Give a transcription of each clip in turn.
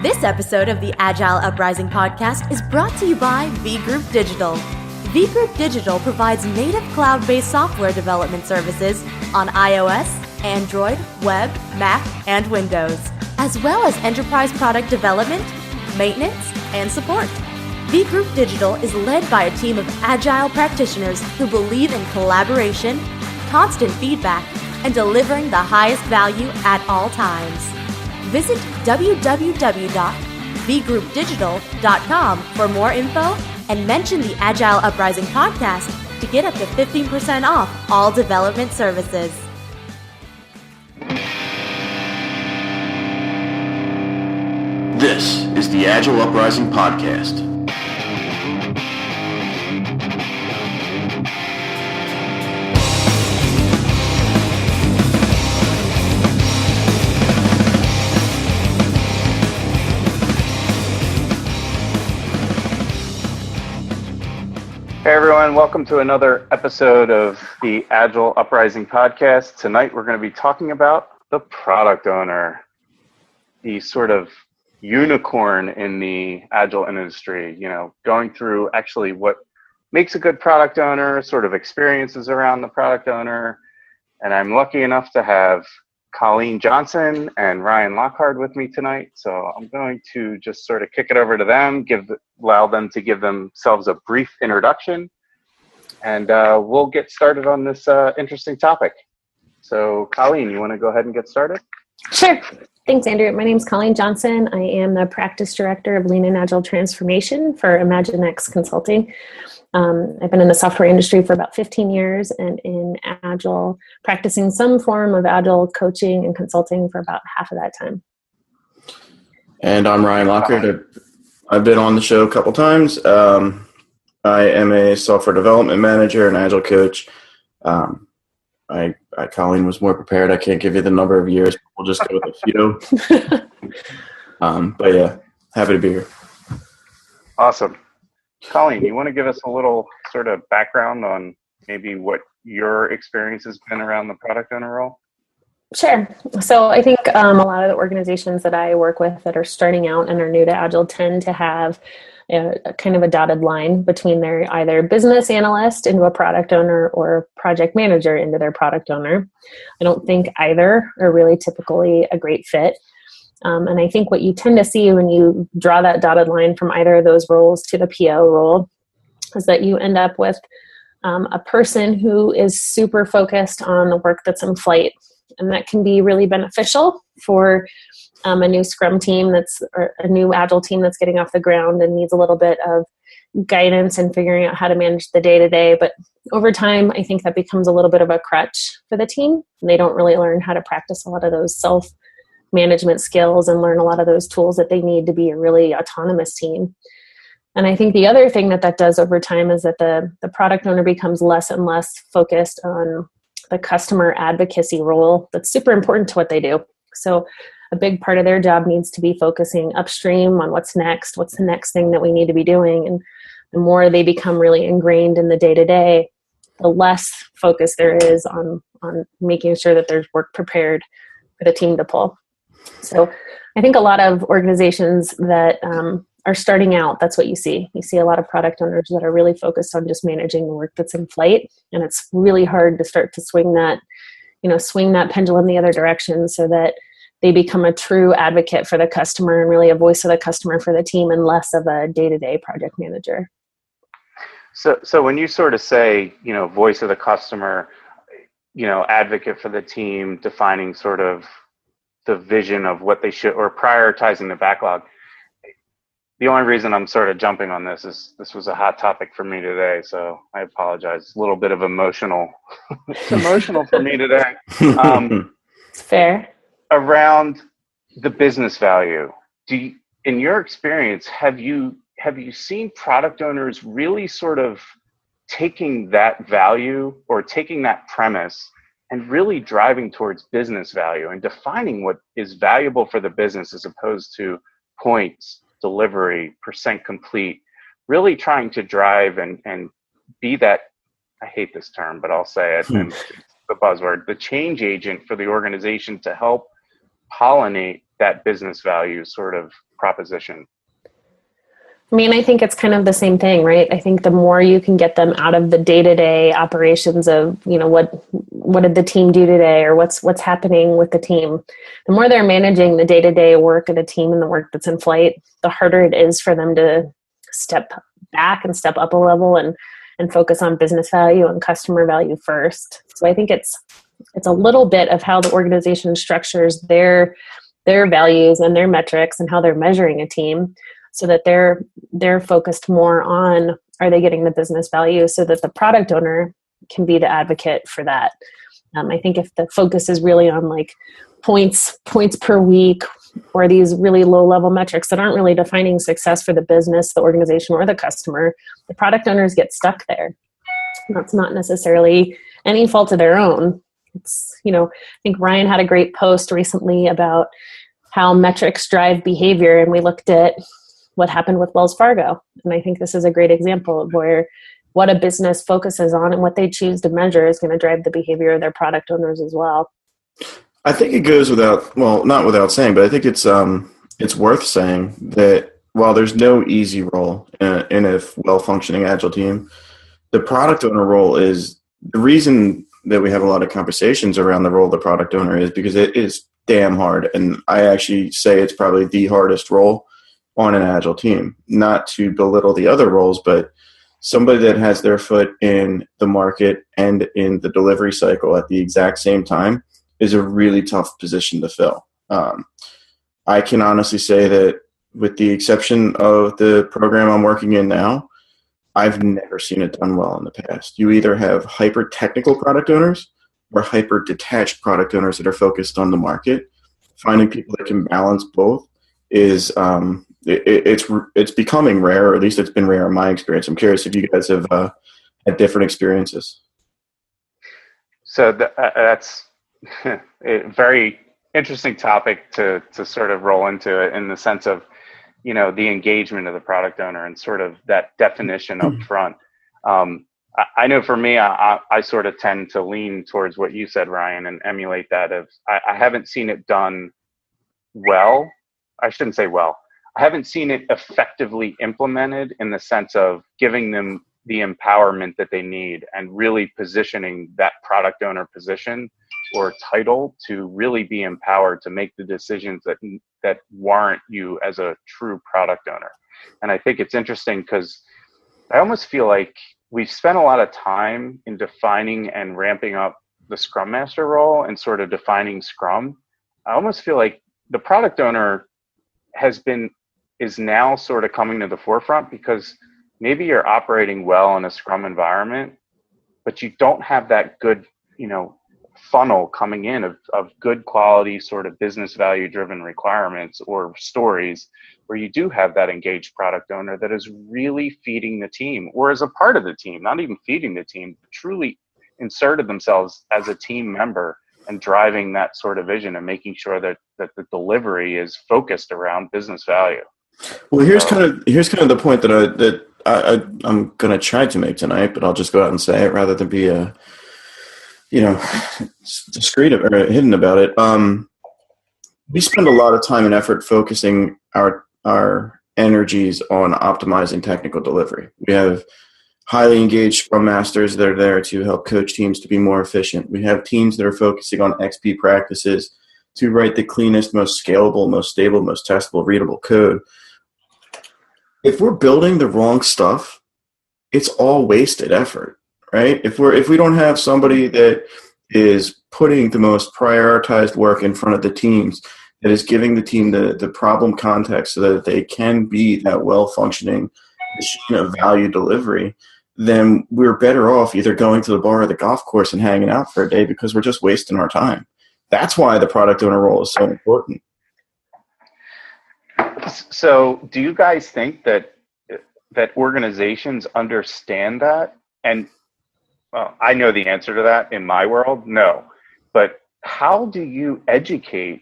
This episode of the Agile Uprising podcast is brought to you by V Group Digital. V Group Digital provides native cloud-based software development services on iOS, Android, web, Mac, and Windows, as well as enterprise product development, maintenance, and support. V Group Digital is led by a team of Agile practitioners who believe in collaboration, constant feedback, and delivering the highest value at all times. Visit www.vgroupdigital.com for more info and mention the Agile Uprising podcast to get up to 15% off all development services. This is the Agile Uprising podcast. Hey everyone, welcome to another episode of the Agile Uprising podcast. Tonight we're going to be talking about the product owner, the sort of unicorn in the Agile industry, going through actually what makes a good product owner, sort of experiences around the product owner. And I'm lucky enough to have Colleen Johnson and Ryan Lockhart with me tonight. So I'm going to just sort of kick it over to them, allow them to give themselves a brief introduction, and we'll get started on this interesting topic. So Colleen, you want to go ahead and get started? Sure. Thanks, Andrew. My name is Colleen Johnson. I am the Practice Director of Lean and Agile Transformation for ImagineX Consulting. I've been in the software industry for about 15 years and in Agile, practicing some form of Agile coaching and consulting for about half of that time. And I'm Ryan Lockhart. I've been on the show a couple times. I am a software development manager and Agile coach. Colleen was more prepared. I can't give you the number of years. We'll just go with a few. But yeah, happy to be here. Awesome. Colleen, you want to give us a little sort of background on maybe what your experience has been around the product owner role? Sure. So I think a lot of the organizations that I work with that are starting out and are new to Agile tend to have a kind of a dotted line between their either business analyst into a product owner or project manager into their product owner. I don't think either are really typically a great fit. And I think what you tend to see when you draw that dotted line from either of those roles to the PO role is that you end up with a person who is super focused on the work that's in flight. And that can be really beneficial for a new Scrum team or a new Agile team that's getting off the ground and needs a little bit of guidance and figuring out how to manage the day-to-day. But over time, I think that becomes a little bit of a crutch for the team. And they don't really learn how to practice a lot of those self-management skills and learn a lot of those tools that they need to be a really autonomous team. And I think the other thing that does over time is that the product owner becomes less and less focused on the customer advocacy role that's super important to what they do. So a big part of their job needs to be focusing upstream on what's the next thing that we need to be doing. And the more they become really ingrained in the day-to-day, the less focus there is on making sure that there's work prepared for the team to pull. So I think a lot of organizations that are starting out, that's what you see. You see a lot of product owners that are really focused on just managing the work that's in flight. And it's really hard to start to swing that pendulum the other direction so that they become a true advocate for the customer and really a voice of the customer for the team and less of a day-to-day project manager. So when you sort of say, voice of the customer, advocate for the team, defining sort of the vision of what they should, or prioritizing the backlog, the only reason I'm sort of jumping on this is this was a hot topic for me today, so I apologize. It's a little bit of emotional. It's emotional for me today. It's fair. Around the business value, in your experience, have you seen product owners really sort of taking that value or taking that premise and really driving towards business value and defining what is valuable for the business as opposed to points, delivery, percent complete, really trying to drive and be that, I hate this term, but I'll say it, and it's the buzzword, the change agent for the organization to help pollinate that business value sort of proposition? I mean, I think it's kind of the same thing, right? I think the more you can get them out of the day-to-day operations of, what did the team do today, or what's happening with the team, the more they're managing the day-to-day work of the team and the work that's in flight, the harder it is for them to step back and step up a level and focus on business value and customer value first. So I think it's a little bit of how the organization structures their values and their metrics and how they're measuring a team, so that they're focused more on, are they getting the business value, so that the product owner can be the advocate for that. I think if the focus is really on like points per week, or these really low level metrics that aren't really defining success for the business, the organization, or the customer, the product owners get stuck there. And that's not necessarily any fault of their own. It's, I think Ryan had a great post recently about how metrics drive behavior, and we looked at what happened with Wells Fargo. And I think this is a great example of where what a business focuses on and what they choose to measure is going to drive the behavior of their product owners as well. I think it goes not without saying, but I think it's worth saying that while there's no easy role in a well-functioning Agile team, the product owner role is the reason that we have a lot of conversations around the role of the product owner is because it is damn hard. And I actually say it's probably the hardest role on an Agile team, not to belittle the other roles, but somebody that has their foot in the market and in the delivery cycle at the exact same time is a really tough position to fill. I can honestly say that with the exception of the program I'm working in now, I've never seen it done well in the past. You either have hyper technical product owners or hyper detached product owners that are focused on the market. Finding people that can balance both is it's becoming rare, or at least it's been rare in my experience. I'm curious if you guys have had different experiences. So that's a very interesting topic to sort of roll into it, in the sense of, the engagement of the product owner and sort of that definition up front. I know for me, I sort of tend to lean towards what you said, Ryan, and emulate that. I haven't seen it done well. I shouldn't say well. I haven't seen it effectively implemented in the sense of giving them the empowerment that they need and really positioning that product owner position or title to really be empowered to make the decisions that warrant you as a true product owner. And I think it's interesting because I almost feel like we've spent a lot of time in defining and ramping up the Scrum Master role and sort of defining Scrum. I almost feel like the product owner is now sort of coming to the forefront, because maybe you're operating well in a Scrum environment, but you don't have that good, funnel coming in of good quality sort of business value driven requirements or stories where you do have that engaged product owner that is really feeding the team, or as a part of the team, not even feeding the team, but truly inserted themselves as a team member and driving that sort of vision and making sure that the delivery is focused around business value. Well, here's kind of the point that I'm going to try to make tonight, but I'll just go out and say it rather than be discreet or hidden about it. We spend a lot of time and effort focusing our energies on optimizing technical delivery. We have highly engaged Scrum Masters that are there to help coach teams to be more efficient. We have teams that are focusing on XP practices to write the cleanest, most scalable, most stable, most testable, readable code. If we're building the wrong stuff, it's all wasted effort, right? If we don't have somebody that is putting the most prioritized work in front of the teams, that is giving the team the problem context so that they can be that well-functioning machine of value delivery, then we're better off either going to the bar or the golf course and hanging out for a day, because we're just wasting our time. That's why the product owner role is so important. So do you guys think that organizations understand that? And well, I know the answer to that in my world, no. But how do you educate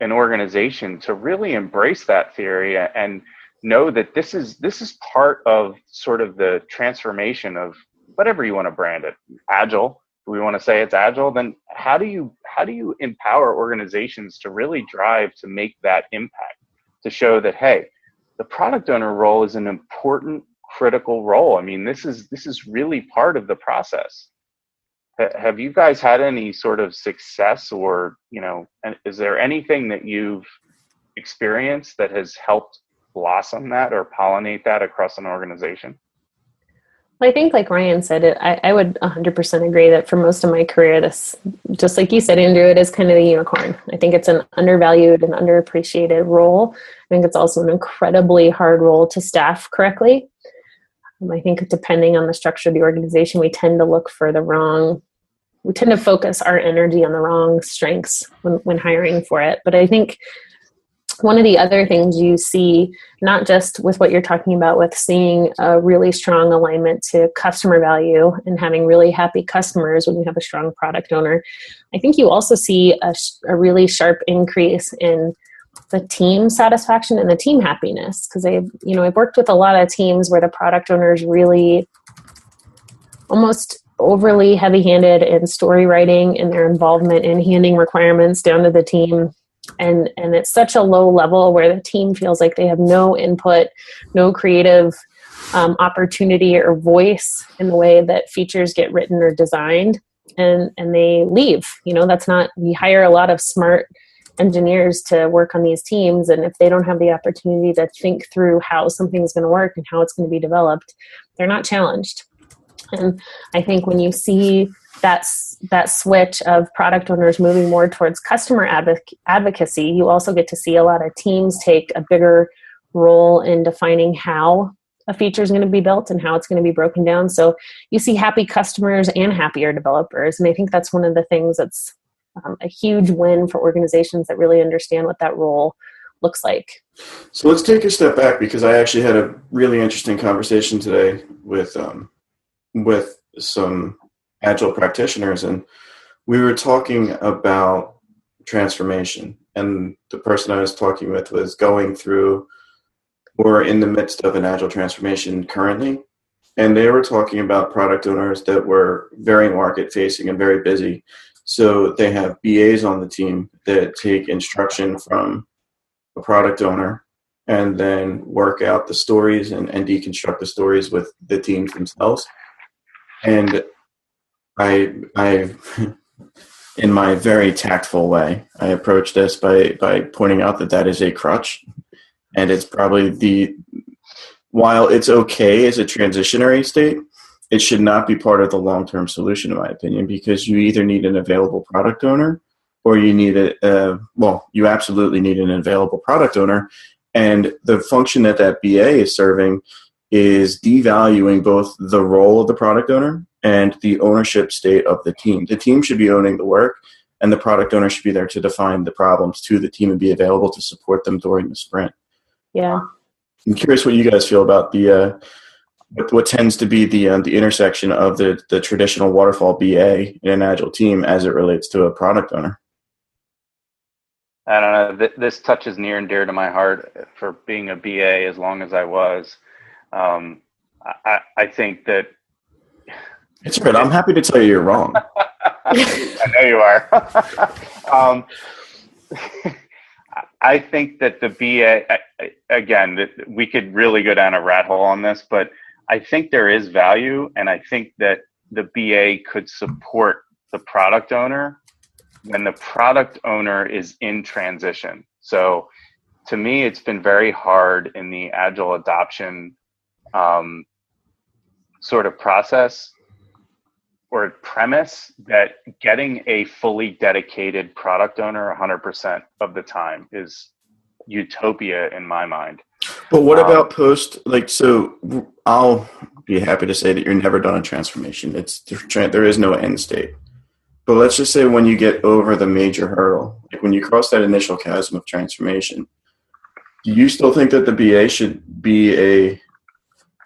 an organization to really embrace that theory and know that this is part of sort of the transformation of whatever you want to brand it? Agile. Do we want to say it's Agile? Then how do you empower organizations to really drive to make that impact? to show that, hey, the product owner role is an important, critical role. I mean, this is really part of the process. Have you guys had any sort of success, or, and is there anything that you've experienced that has helped blossom that or pollinate that across an organization? I think, like Ryan said, I would 100% agree that for most of my career, this, just like you said, Andrew, it is kind of the unicorn. I think it's an undervalued and underappreciated role. I think it's also an incredibly hard role to staff correctly. I think depending on the structure of the organization, we tend to focus our energy on the wrong strengths when hiring for it. But I think one of the other things you see, not just with what you're talking about with seeing a really strong alignment to customer value and having really happy customers when you have a strong product owner, I think you also see a really sharp increase in the team satisfaction and the team happiness. Because I've worked with a lot of teams where the product owners really almost overly heavy-handed in story writing and their involvement in handing requirements down to the team. And it's such a low level where the team feels like they have no input, no creative opportunity or voice in the way that features get written or designed, and they leave. We hire a lot of smart engineers to work on these teams, and if they don't have the opportunity to think through how something's going to work and how it's going to be developed, they're not challenged. And I think when you see that switch of product owners moving more towards customer advocacy, you also get to see a lot of teams take a bigger role in defining how a feature is going to be built and how it's going to be broken down. So you see happy customers and happier developers. And I think that's one of the things that's a huge win for organizations that really understand what that role looks like. So let's take a step back, because I actually had a really interesting conversation today with some Agile practitioners, and we were talking about transformation, and the person I was talking with was going through or in the midst of an Agile transformation currently, and they were talking about product owners that were very market facing and very busy. So they have BAs on the team that take instruction from a product owner and then work out the stories and deconstruct the stories with the teams themselves. And I in my very tactful way, I approach this by pointing out that is a crutch, and it's probably while it's okay as a transitionary state, it should not be part of the long-term solution, in my opinion, because you either need an available product owner, or you need you absolutely need an available product owner, and the function that BA is serving is devaluing both the role of the product owner and the ownership state of the team. The team should be owning the work, and the product owner should be there to define the problems to the team and be available to support them during the sprint. Yeah. I'm curious what you guys feel about what tends to be the intersection of the traditional waterfall BA in an Agile team as it relates to a product owner. I don't know. This touches near and dear to my heart for being a BA as long as I was. I think that it's good. I'm happy to tell you you're wrong. I know you are. I think that the BA, again, we could really go down a rat hole on this, but I think there is value, and I think that the BA could support the product owner when the product owner is in transition. So to me, it's been very hard in the Agile adoption sort of process or premise that getting a fully dedicated product owner 100% of the time is utopia in my mind. But what about so I'll be happy to say that you're never done a transformation. There is no end state. But let's just say when you get over the major hurdle, like when you cross that initial chasm of transformation, do you still think that the BA should be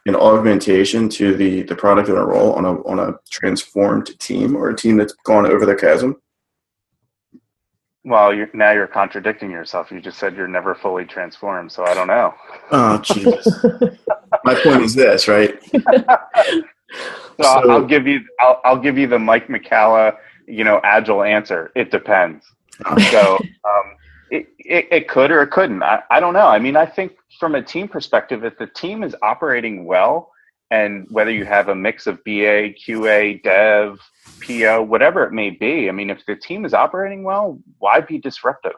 an augmentation to the product owner role on a transformed team, or a team that's gone over the chasm? Well, now you're contradicting yourself. You just said you're never fully transformed, so I don't know. Oh, Jesus. My point is this, right? So I'll give you the Mike McCalla, Agile answer. It depends. So It could or it couldn't. I don't know. I mean, I think from a team perspective, if the team is operating well, and whether you have a mix of BA, QA, dev, PO, whatever it may be, I mean, if the team is operating well, why be disruptive?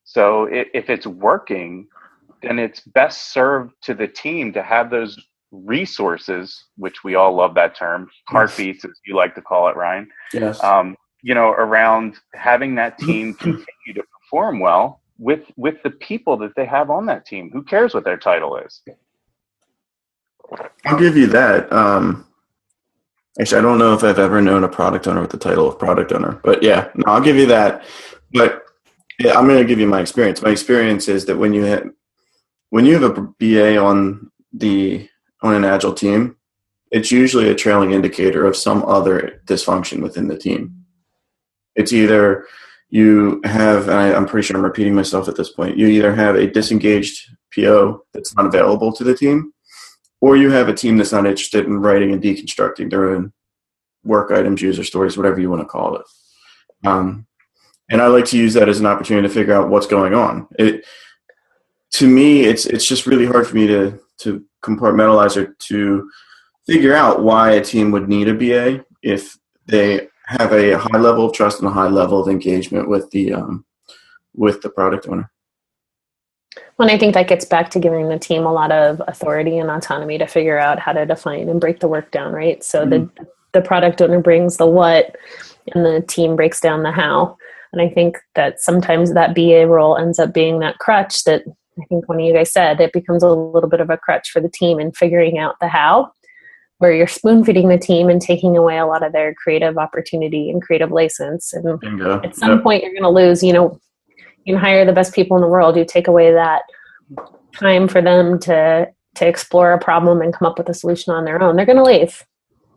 So if it's working, then it's best served to the team to have those resources, which we all love that term, heartbeats, as you like to call it, Ryan. Yes. Around having that team continue to perform well with the people that they have on that team. Who cares what their title is? I'll give you that. Actually, I don't know if I've ever known a product owner with the title of product owner, but yeah, no, I'll give you that. But yeah, I'm going to give you my experience. My experience is that when you have a BA on an Agile team, it's usually a trailing indicator of some other dysfunction within the team. It's either you have, and I'm pretty sure I'm repeating myself at this point, you either have a disengaged PO that's not available to the team, or you have a team that's not interested in writing and deconstructing their own work items, user stories, whatever you want to call it. And I like to use that as an opportunity to figure out what's going on. To me, it's just really hard for me to compartmentalize or to figure out why a team would need a BA if they have a high level of trust and a high level of engagement with the product owner. Well, I think that gets back to giving the team a lot of authority and autonomy to figure out how to define and break the work down, right? So the product owner brings the what, and the team breaks down the how. And I think that sometimes that BA role ends up being that crutch that I think one of you guys said, it becomes a little bit of a crutch for the team in figuring out the how, where you're spoon feeding the team and taking away a lot of their creative opportunity and creative license. And at some point you're going to lose, you can hire the best people in the world. You take away that time for them to explore a problem and come up with a solution on their own. They're going to leave.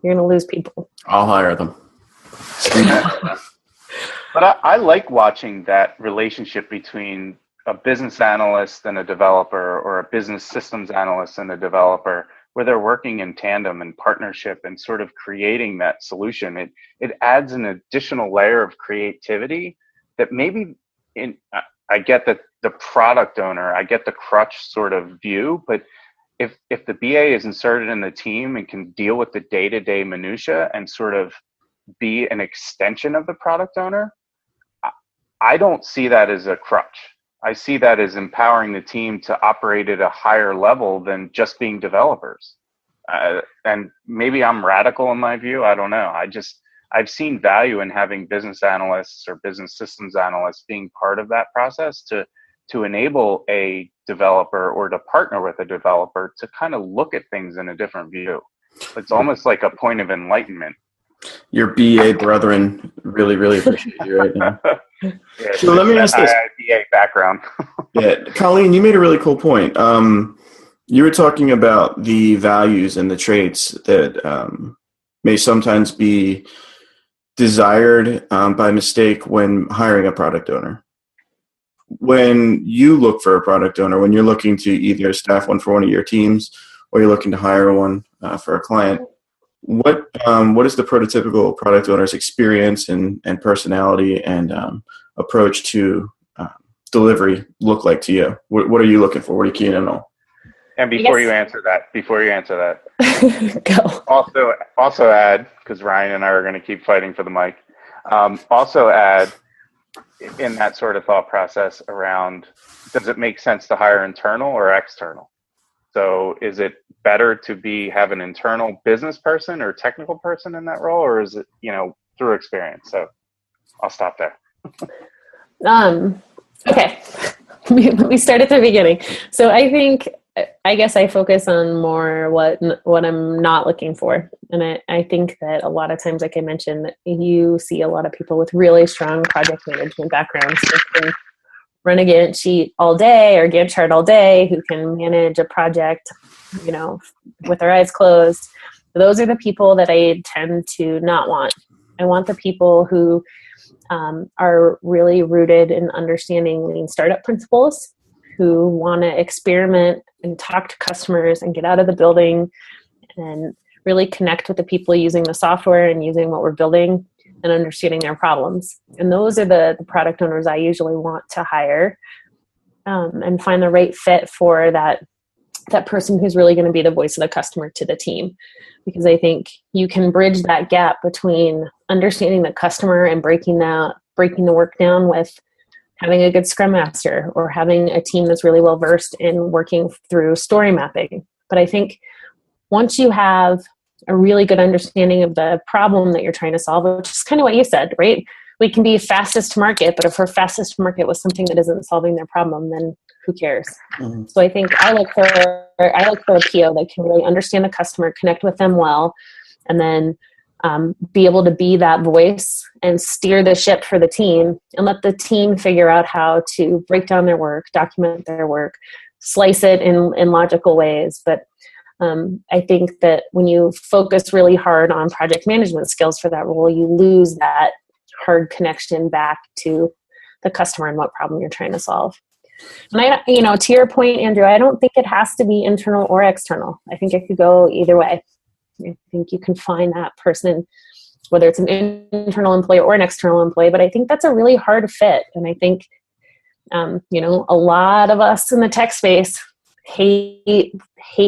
You're going to lose people. I'll hire them. But I like watching that relationship between a business analyst and a developer, or a business systems analyst and a developer, where they're working in tandem and partnership and sort of creating that solution. It adds an additional layer of creativity that maybe I get that the product owner, I get the crutch sort of view, but if the BA is inserted in the team and can deal with the day-to-day minutia and sort of be an extension of the product owner, I don't see that as a crutch. I see that as empowering the team to operate at a higher level than just being developers. And maybe I'm radical in my view. I don't know. I've seen value in having business analysts or business systems analysts being part of that process to enable a developer or to partner with a developer to kind of look at things in a different view. It's almost like a point of enlightenment. Your BA brethren really, really appreciate you right now. Yeah, so let me ask this. BA background. Yeah, Colleen, you made a really cool point. You were talking about the values and the traits that may sometimes be desired by mistake when hiring a product owner. When you look for a product owner, when you're looking to either staff one for one of your teams or you're looking to hire one for a client, what is the prototypical product owner's experience and personality and approach to delivery look like to you? What are you looking for? What are you keen on? And before you answer that, go. Also add, because Ryan and I are going to keep fighting for the mic. Also add in that sort of thought process around, does it make sense to hire internal or external? So is it better to have an internal business person or technical person in that role, or is it, through experience? So I'll stop there. Okay. We start at the beginning. So I guess I focus on more what I'm not looking for. And I think that a lot of times, like I mentioned, you see a lot of people with really strong project management backgrounds who can run a Gantt sheet all day or Gantt chart all day, who can manage a project, with their eyes closed. Those are the people that I tend to not want. I want the people who are really rooted in understanding lean startup principles, who want to experiment and talk to customers and get out of the building and really connect with the people using the software and using what we're building, and understanding their problems. And those are the product owners I usually want to hire, and find the right fit for that person who's really going to be the voice of the customer to the team. Because I think you can bridge that gap between understanding the customer and breaking the work down with having a good scrum master or having a team that's really well versed in working through story mapping. But I think once you have a really good understanding of the problem that you're trying to solve, which is kind of what you said, right? We can be fastest to market, but if we're fastest to market with something that isn't solving their problem, then who cares? Mm-hmm. So I think I look for a PO that can really understand the customer, connect with them well, and then be able to be that voice and steer the ship for the team and let the team figure out how to break down their work, document their work, slice it in logical ways. But I think that when you focus really hard on project management skills for that role, you lose that hard connection back to the customer and what problem you're trying to solve. And to your point, Andrew, I don't think it has to be internal or external. I think it could go either way. I think you can find that person, whether it's an internal employee or an external employee, but I think that's a really hard fit. And I think, a lot of us in the tech space hate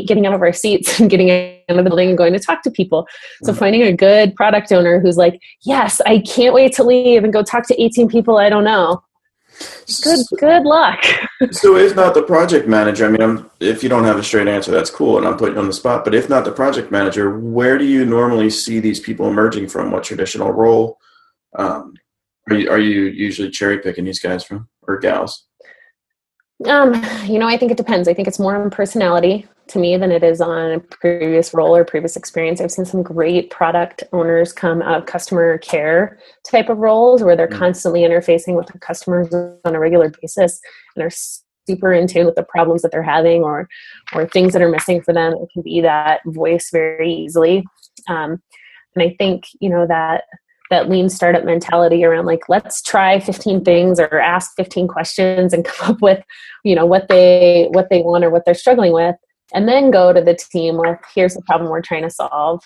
getting out of our seats and getting out of the building and going to talk to people. So finding a good product owner who's like, yes, I can't wait to leave and go talk to 18 people I don't know. Good luck. So if not the project manager, if you don't have a straight answer, that's cool, and I'm putting you on the spot. But if not the project manager, where do you normally see these people emerging from? What traditional role? Are you usually cherry picking these guys from, or gals? I think it depends. I think it's more on personality to me than it is on a previous role or previous experience. I've seen some great product owners come out of customer care type of roles where they're constantly interfacing with the customers on a regular basis and are super in tune with the problems that they're having or things that are missing for them. It can be that voice very easily. And I think, that lean startup mentality around like, let's try 15 things or ask 15 questions and come up with, what they want or what they're struggling with, and then go to the team with, here's the problem we're trying to solve.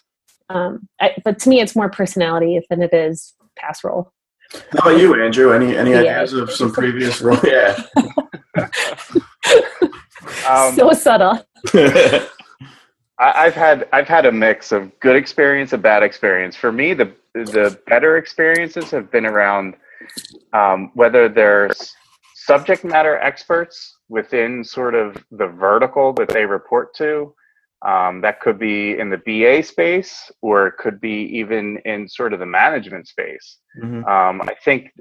But to me, it's more personality than it is past role. How about you, Andrew? Any ideas of some previous role? Yeah. So subtle. I've had a mix of good experience and bad experience. For me, the better experiences have been around whether there's subject matter experts within sort of the vertical that they report to. That could be in the BA space, or it could be even in sort of the management space. Mm-hmm. I think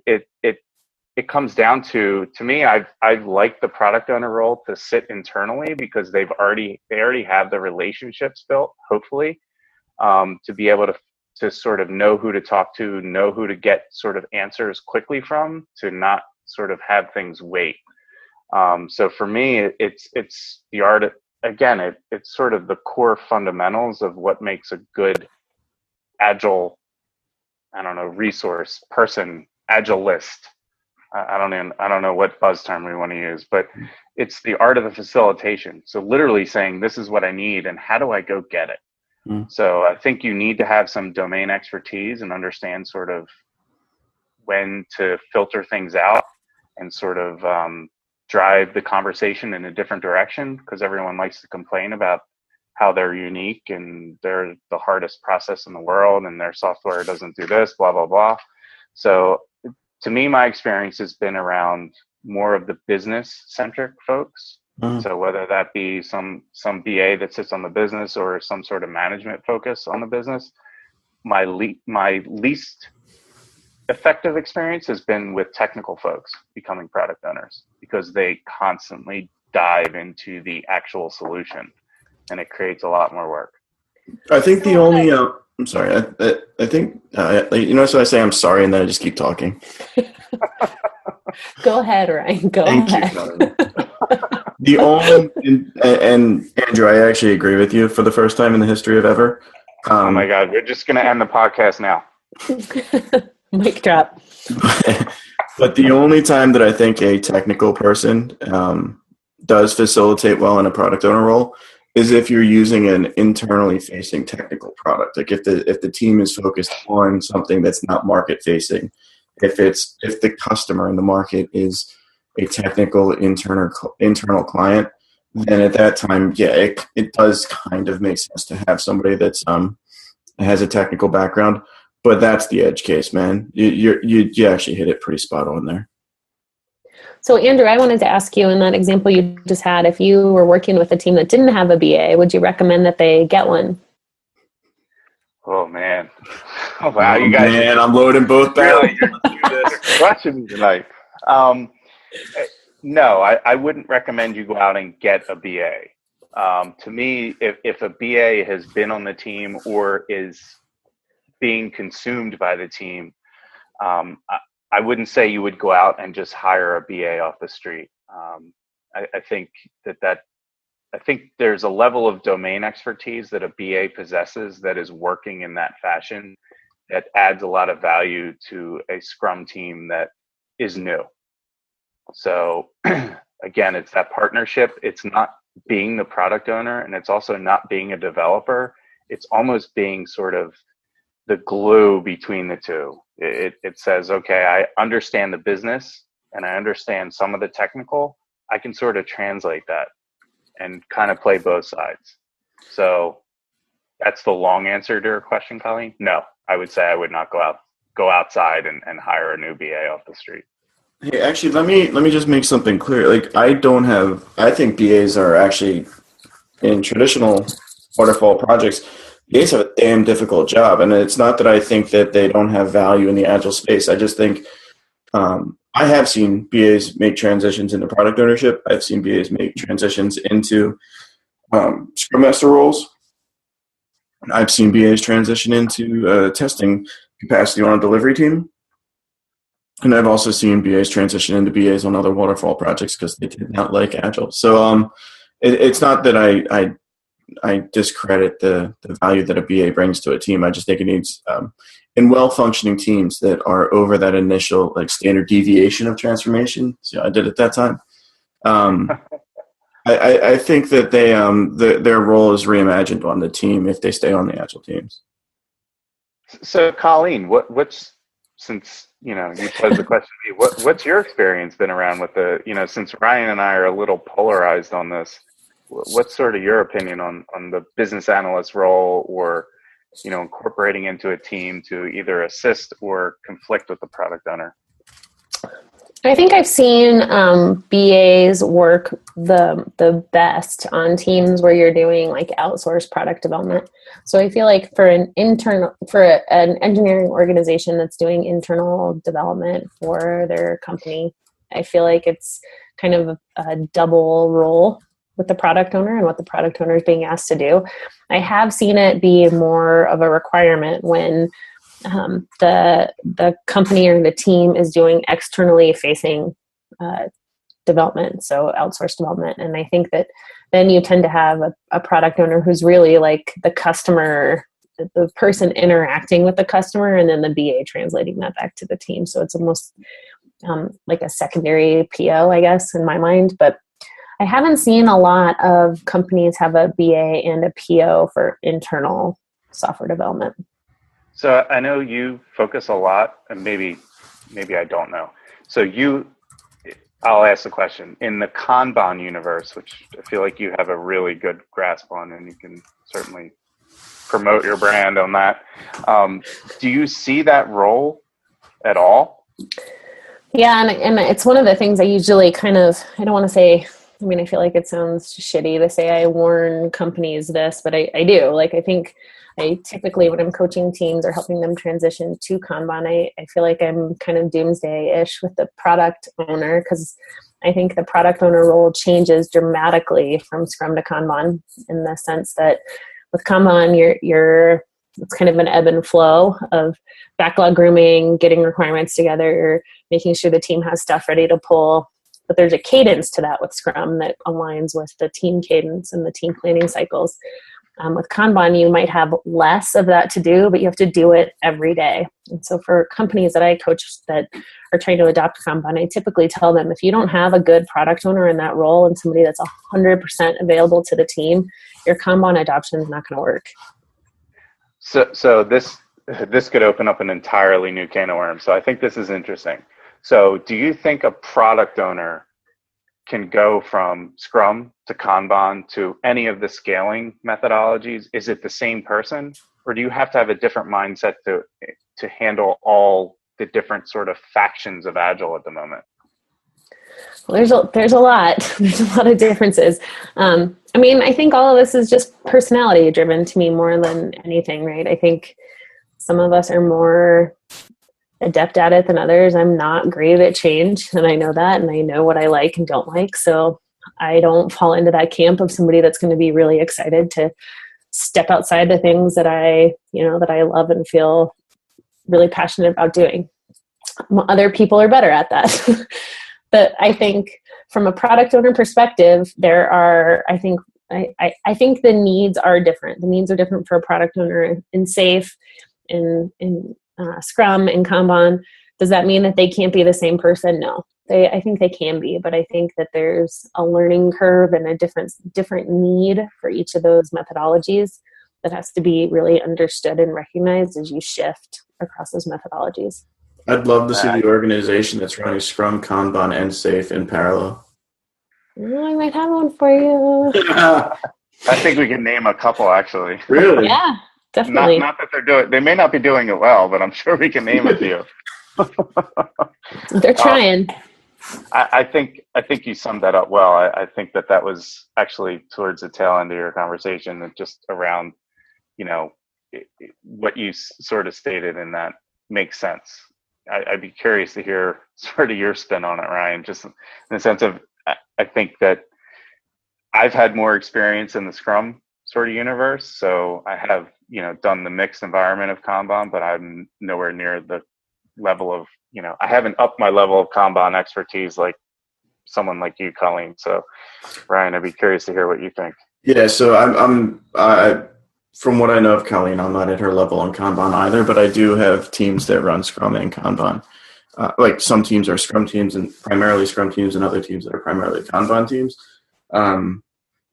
it comes down to me, I've liked the product owner role to sit internally because they already have the relationships built, hopefully, to be able to sort of know who to talk to, know who to get sort of answers quickly from, to not sort of have things wait. So for me, it's the art. Again, it's sort of the core fundamentals of what makes a good agile, resource person, agilist. I don't know what buzz term we want to use, but it's the art of the facilitation. So literally saying, this is what I need and how do I go get it? So I think you need to have some domain expertise and understand sort of when to filter things out and sort of drive the conversation in a different direction, because everyone likes to complain about how they're unique and they're the hardest process in the world and their software doesn't do this, blah, blah, blah. So to me, my experience has been around more of the business-centric folks. Mm-hmm. So whether that be some BA that sits on the business or some sort of management focus on the business, my least effective experience has been with technical folks becoming product owners, because they constantly dive into the actual solution and it creates a lot more work. I think the only I'm sorry. I think so I say I'm sorry and then I just keep talking. Go ahead, Ryan. Thank you. The only and Andrew, I actually agree with you for the first time in the history of ever. Oh my God, we're just going to end the podcast now. Mic drop. But the only time that I think a technical person does facilitate well in a product owner role is if you're using an internally facing technical product. Like if the team is focused on something that's not market facing, if the customer in the market is a technical internal client, then at that time, yeah, it does kind of make sense to have somebody that's has a technical background. But that's the edge case, man. You actually hit it pretty spot on there. So, Andrew, I wanted to ask you, in that example you just had, if you were working with a team that didn't have a BA, would you recommend that they get one? Oh, man. Oh, wow. You guys. Man, I'm loading both barrels. You're crushing me tonight. No, I wouldn't recommend you go out and get a BA. To me, if a BA has been on the team or is being consumed by the team, I wouldn't say you would go out and just hire a BA off the street. I think I think there's a level of domain expertise that a BA possesses that is working in that fashion that adds a lot of value to a Scrum team that is new. So again, it's that partnership. It's not being the product owner, and it's also not being a developer. It's almost being sort of the glue between the two. It says, okay, I understand the business and I understand some of the technical. I can sort of translate that and kind of play both sides. So that's the long answer to your question, Colleen. No, I would say I would not go outside and hire a new BA off the street. Hey, actually, let me just make something clear. Like, I think BAs are actually, in traditional waterfall projects, BAs have a damn difficult job. And it's not that I think that they don't have value in the Agile space. I just think I have seen BAs make transitions into product ownership. I've seen BAs make transitions into Scrum Master roles. I've seen BAs transition into testing capacity on a delivery team. And I've also seen BAs transition into BAs on other waterfall projects because they did not like Agile. So it's not that I discredit the value that a BA brings to a team. I just think it needs, in well-functioning teams that are over that initial like standard deviation of transformation. So I did it that time. I think that they their role is reimagined on the team if they stay on the Agile teams. So Colleen, what's since you posed the question to me, what's your experience been around with the since Ryan and I are a little polarized on this, what's sort of your opinion on the business analyst role, or incorporating into a team to either assist or conflict with the product owner? I think I've seen BAs work the best on teams where you're doing like outsourced product development. So I feel like for an engineering organization that's doing internal development for their company, I feel like it's kind of a double role with the product owner and what the product owner is being asked to do. I have seen it be more of a requirement when the company or the team is doing externally facing development, so outsourced development. And I think that then you tend to have a product owner who's really like the customer, the person interacting with the customer, and then the BA translating that back to the team. So it's almost like a secondary PO, I guess, in my mind. But I haven't seen a lot of companies have a BA and a PO for internal software development. So I know you focus a lot, and maybe I don't know. So I'll ask the question. In the Kanban universe, which I feel like you have a really good grasp on, and you can certainly promote your brand on that, do you see that role at all? Yeah, and it's one of the things I usually I don't want to say, I feel like it sounds shitty to say I warn companies this, but I do. Like, I think I typically, when I'm coaching teams or helping them transition to Kanban, I feel like I'm kind of doomsday-ish with the product owner, because I think the product owner role changes dramatically from Scrum to Kanban, in the sense that with Kanban, it's kind of an ebb and flow of backlog grooming, getting requirements together, making sure the team has stuff ready to pull. But there's a cadence to that with Scrum that aligns with the team cadence and the team planning cycles. With Kanban, you might have less of that to do, but you have to do it every day. And so for companies that I coach that are trying to adopt Kanban, I typically tell them, if you don't have a good product owner in that role and somebody that's 100% available to the team, your Kanban adoption is not going to work. So this could open up an entirely new can of worms. So I think this is interesting. So do you think a product owner can go from Scrum to Kanban to any of the scaling methodologies? Is it the same person, or do you have to have a different mindset to handle all the different sort of factions of Agile at the moment? Well, there's a lot. There's a lot of differences. I think all of this is just personality driven to me more than anything, right? I think some of us are more adept at it than others. I'm not great at change, and I know that, and I know what I like and don't like. So I don't fall into that camp of somebody that's going to be really excited to step outside the things that I love and feel really passionate about doing. Other people are better at that. But I think from a product owner perspective, I think the needs are different. The needs are different for a product owner in SAFe, in Scrum, and Kanban. Does that mean that they can't be the same person? No. I think they can be, but I think that there's a learning curve and a different need for each of those methodologies that has to be really understood and recognized as you shift across those methodologies. I'd love to see the organization that's running Scrum, Kanban, and SAFe in parallel. Oh, I might have one for you. I think we can name a couple, actually. Really? Yeah, definitely. Not that they may not be doing it well, but I'm sure we can name a few. They're trying. I think you summed that up well. I think that was actually towards the tail end of your conversation, and just around, what you sort of stated, and that makes sense. I'd be curious to hear sort of your spin on it, Ryan, just in the sense of, I think that I've had more experience in the Scrum sort of universe. So I have, done the mixed environment of Kanban, but I'm nowhere near the level of, I haven't upped my level of Kanban expertise like someone like you, Colleen. So Ryan, I'd be curious to hear what you think. Yeah. So from what I know of Colleen, I'm not at her level on Kanban either, but I do have teams that run Scrum and Kanban. Like some teams are Scrum teams and primarily Scrum teams, and other teams that are primarily Kanban teams.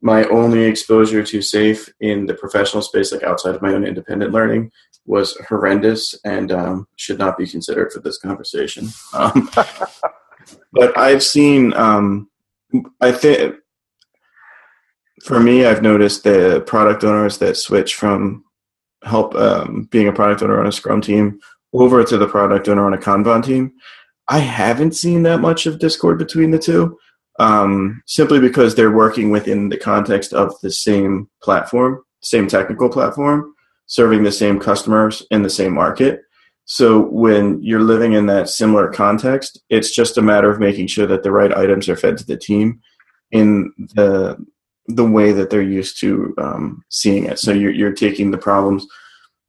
My only exposure to SAFe in the professional space, like outside of my own independent learning, was horrendous and should not be considered for this conversation. But I've seen, I think, for me, I've noticed the product owners that switch from being a product owner on a Scrum team over to the product owner on a Kanban team. I haven't seen that much of discord between the two, simply because they're working within the context of the same platform, same technical platform, serving the same customers in the same market. So when you're living in that similar context, it's just a matter of making sure that the right items are fed to the team in the way that they're used to seeing it. So you're taking the problems.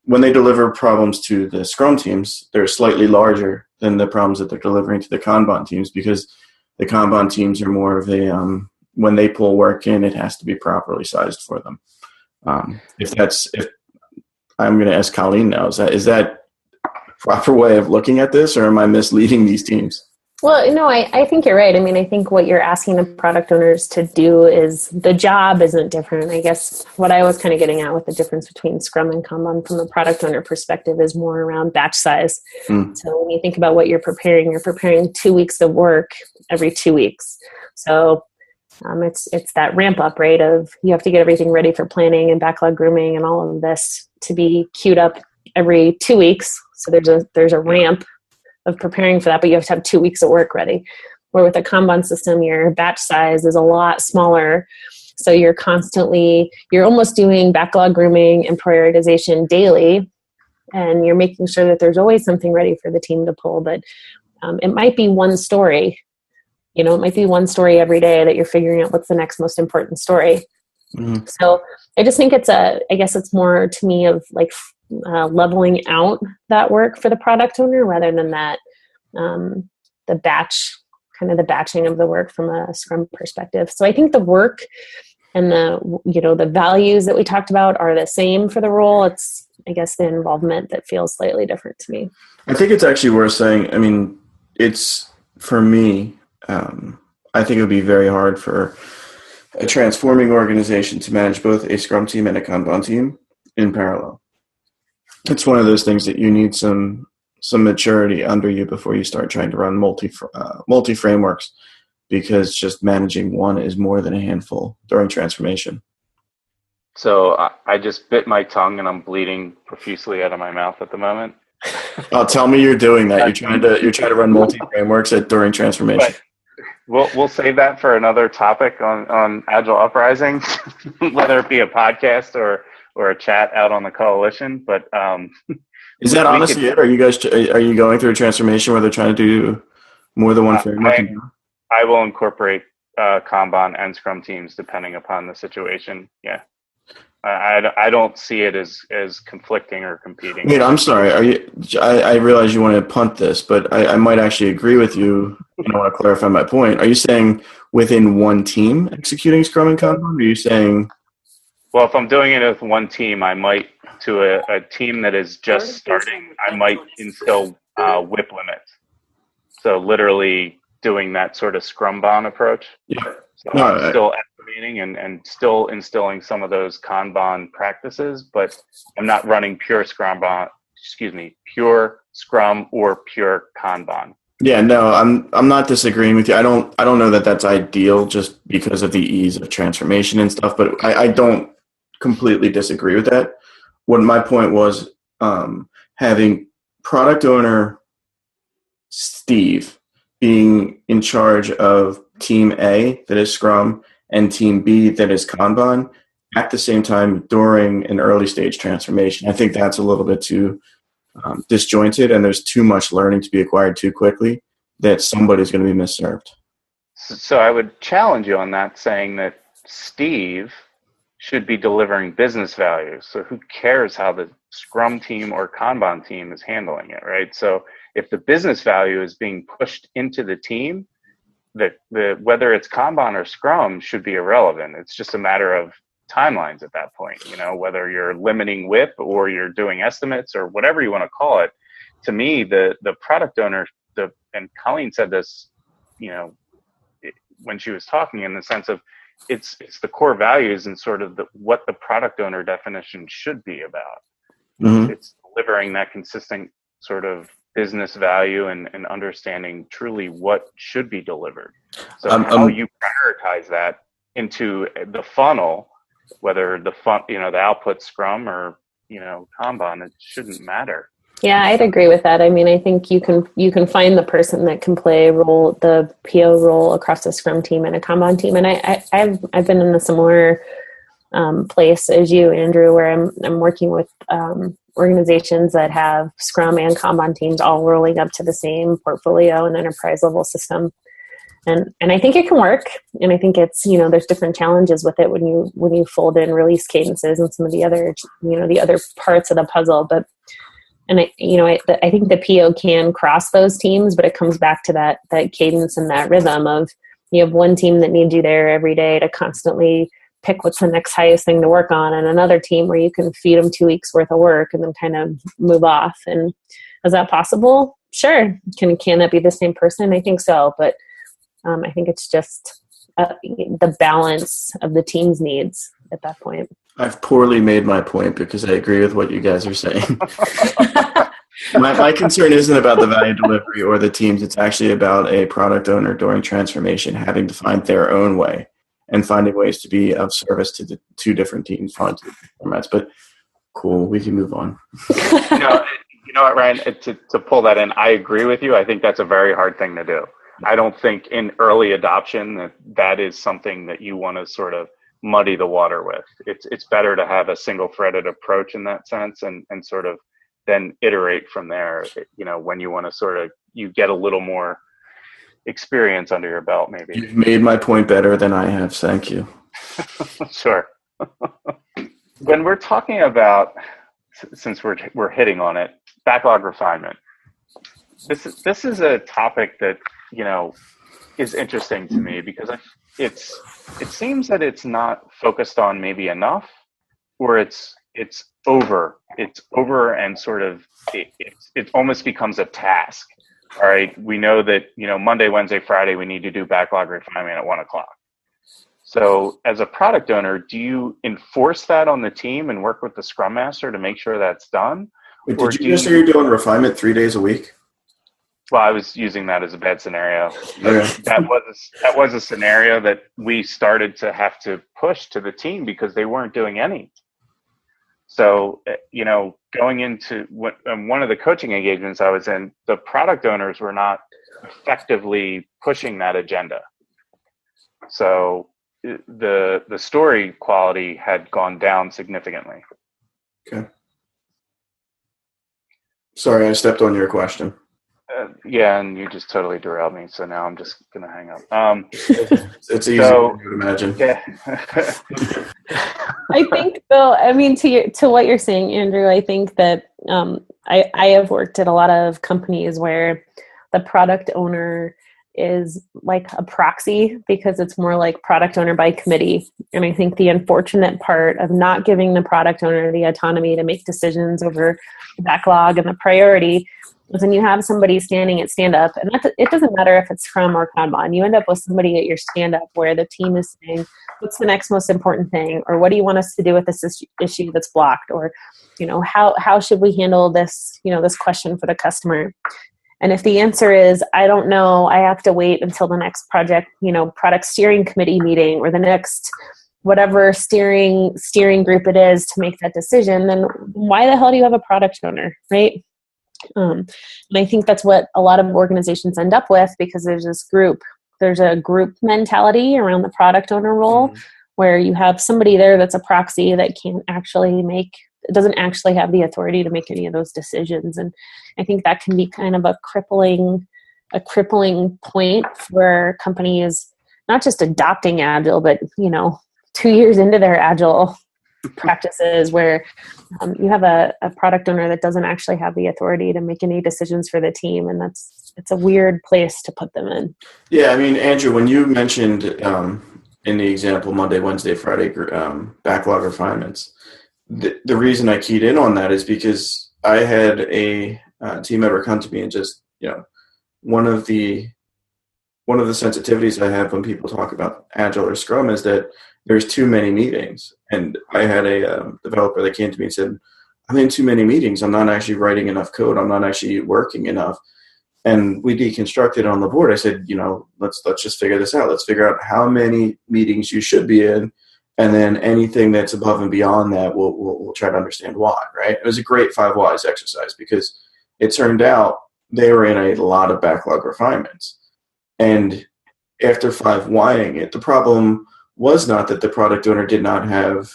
When they deliver problems to the Scrum teams, they're slightly larger than the problems that they're delivering to the Kanban teams, because the Kanban teams are more of a, when they pull work in, it has to be properly sized for them. If I'm going to ask Colleen now, is that a proper way of looking at this, or am I misleading these teams? Well, no, I think you're right. I think what you're asking the product owners to do is, the job isn't different. I guess what I was kind of getting at with the difference between Scrum and Kanban from a product owner perspective is more around batch size. So when you think about what you're preparing 2 weeks of work every 2 weeks. So it's that ramp up rate of, you have to get everything ready for planning and backlog grooming and all of this to be queued up every 2 weeks. So there's a ramp of preparing for that, but you have to have 2 weeks of work ready. Where with a Kanban system, your batch size is a lot smaller. So you're almost doing backlog grooming and prioritization daily, and you're making sure that there's always something ready for the team to pull. But it might be one story. It might be one story every day that you're figuring out what's the next most important story. So I just think it's more to me of like leveling out that work for the product owner, rather than that the batching of the work from a Scrum perspective. So I think the work and the values that we talked about are the same for the role. It's, I guess, the involvement that feels slightly different to me. I think it's actually worth saying, I mean, it's, for me, I think it would be very hard for a transforming organization to manage both a Scrum team and a Kanban team in parallel. It's one of those things that you need some maturity under you before you start trying to run multi frameworks, because just managing one is more than a handful during transformation. So I just bit my tongue and I'm bleeding profusely out of my mouth at the moment. Oh, tell me you're doing that. You're trying to run multi frameworks during transformation. But we'll save that for another topic on Agile Uprising, whether it be a podcast or a chat out on the coalition. But is that honestly it? Are you going through a transformation where they're trying to do more than one framework? I will incorporate Kanban and Scrum teams depending upon the situation. Yeah. I don't see it as conflicting or competing. Wait, I'm sorry. I realize you want to punt this, but I might actually agree with you. I want to clarify my point. Are you saying within one team executing Scrum and Kanban? Or are you saying? Well, if I'm doing it with one team, I might, to a team that is just starting, I might instill WIP limits. So literally doing that sort of Scrum-Bon approach. Yeah. So I'm still estimating and still instilling some of those Kanban practices, but I'm not running pure Scrum or pure Kanban. Yeah, no, I'm not disagreeing with you. I don't know that that's ideal just because of the ease of transformation and stuff, but I don't completely disagree with that. What my point was, having product owner Steve being in charge of team A, that is Scrum, and team B, that is Kanban, at the same time during an early stage transformation. I think that's a little bit too disjointed, and there's too much learning to be acquired too quickly that somebody's going to be misserved. So I would challenge you on that, saying that Steve should be delivering business value. So who cares how the Scrum team or Kanban team is handling it, right? So if the business value is being pushed into the team, whether it's Kanban or Scrum should be irrelevant. It's just a matter of timelines at that point, whether you're limiting WIP or you're doing estimates or whatever you want to call it. To me, the product owner, and Colleen said this, when she was talking, in the sense of it's the core values and sort of what the product owner definition should be about. Mm-hmm. It's delivering that consistent sort of business value and understanding truly what should be delivered. So how you prioritize that into the funnel, whether the output Scrum or Kanban, it shouldn't matter. Yeah, I'd agree with that. I mean, I think you can find the person that can play the PO role across a Scrum team and a Kanban team. And I've been in a similar place as you, Andrew, where I'm working with organizations that have Scrum and Kanban teams all rolling up to the same portfolio and enterprise level system. And I think it can work. And I think it's, there's different challenges with it when you fold in release cadences and some of the other, the other parts of the puzzle. But, and I think the PO can cross those teams, but it comes back to that cadence and that rhythm of, you have one team that needs you there every day to constantly pick what's the next highest thing to work on, and another team where you can feed them 2 weeks worth of work and then kind of move off. And is that possible? Sure. Can that be the same person? I think so. But I think it's just the balance of the team's needs at that point. I've poorly made my point because I agree with what you guys are saying. My concern isn't about the value delivery or the teams. It's actually about a product owner during transformation having to find their own way and finding ways to be of service to the two different teams, formats. But cool, we can move on. You know what, Ryan? To pull that in, I agree with you. I think that's a very hard thing to do. I don't think in early adoption that is something that you want to sort of muddy the water with. It's better to have a single-threaded approach in that sense, and sort of then iterate from there. When you want to sort of you get a little more experience under your belt, maybe. You've made my point better than I have. Thank you. Sure. When we're talking about, since we're hitting on it, backlog refinement, this is a topic that is interesting to me because it seems that it's not focused on maybe enough, or it's over, and sort of it almost becomes a task. All right, we know that, Monday, Wednesday, Friday, we need to do backlog refinement at 1:00. So as a product owner, do you enforce that on the team and work with the Scrum Master to make sure that's done? Wait, did you just say you're doing refinement 3 days a week? Well, I was using that as a bad scenario. Okay. That was a scenario that we started to have to push to the team because they weren't doing any. So, going into one of the coaching engagements I was in, the product owners were not effectively pushing that agenda. So the story quality had gone down significantly. Okay. Sorry, I stepped on your question. Yeah, and you just totally derailed me, so now I'm just going to hang up. It's easy to imagine. Yeah. I think, though, to what you're saying, Andrew, I think that I have worked at a lot of companies where the product owner is like a proxy, because it's more like product owner by committee. And I think the unfortunate part of not giving the product owner the autonomy to make decisions over the backlog and the priority is when you have somebody standing at stand up, and it doesn't matter if it's Scrum or Kanban, you end up with somebody at your stand up where the team is saying, what's the next most important thing? Or what do you want us to do with this issue that's blocked? Or, how should we handle this, this question for the customer? And if the answer is, I don't know, I have to wait until the next product steering committee meeting or the next whatever steering group it is to make that decision, then why the hell do you have a product owner, right? And I think that's what a lot of organizations end up with, because there's a group mentality around the product owner role, where you have somebody there that's a proxy that doesn't actually have the authority to make any of those decisions. And I think that can be kind of a crippling point for companies, not just adopting Agile, but 2 years into their Agile practices, where you have a product owner that doesn't actually have the authority to make any decisions for the team, and it's a weird place to put them in. Yeah, Andrew, when you mentioned in the example Monday, Wednesday, Friday backlog refinements, the reason I keyed in on that is because I had a team member come to me and just, one of the sensitivities I have when people talk about Agile or Scrum is that there's too many meetings. And I had a developer that came to me and said, I'm in too many meetings. I'm not actually writing enough code. I'm not actually working enough. And we deconstructed on the board. I said, let's just figure this out. Let's figure out how many meetings you should be in. And then anything that's above and beyond that, we'll try to understand why, right? It was a great 5 whys exercise, because it turned out they were in a lot of backlog refinements. And after 5 whying it, the problem was not that the product owner did not have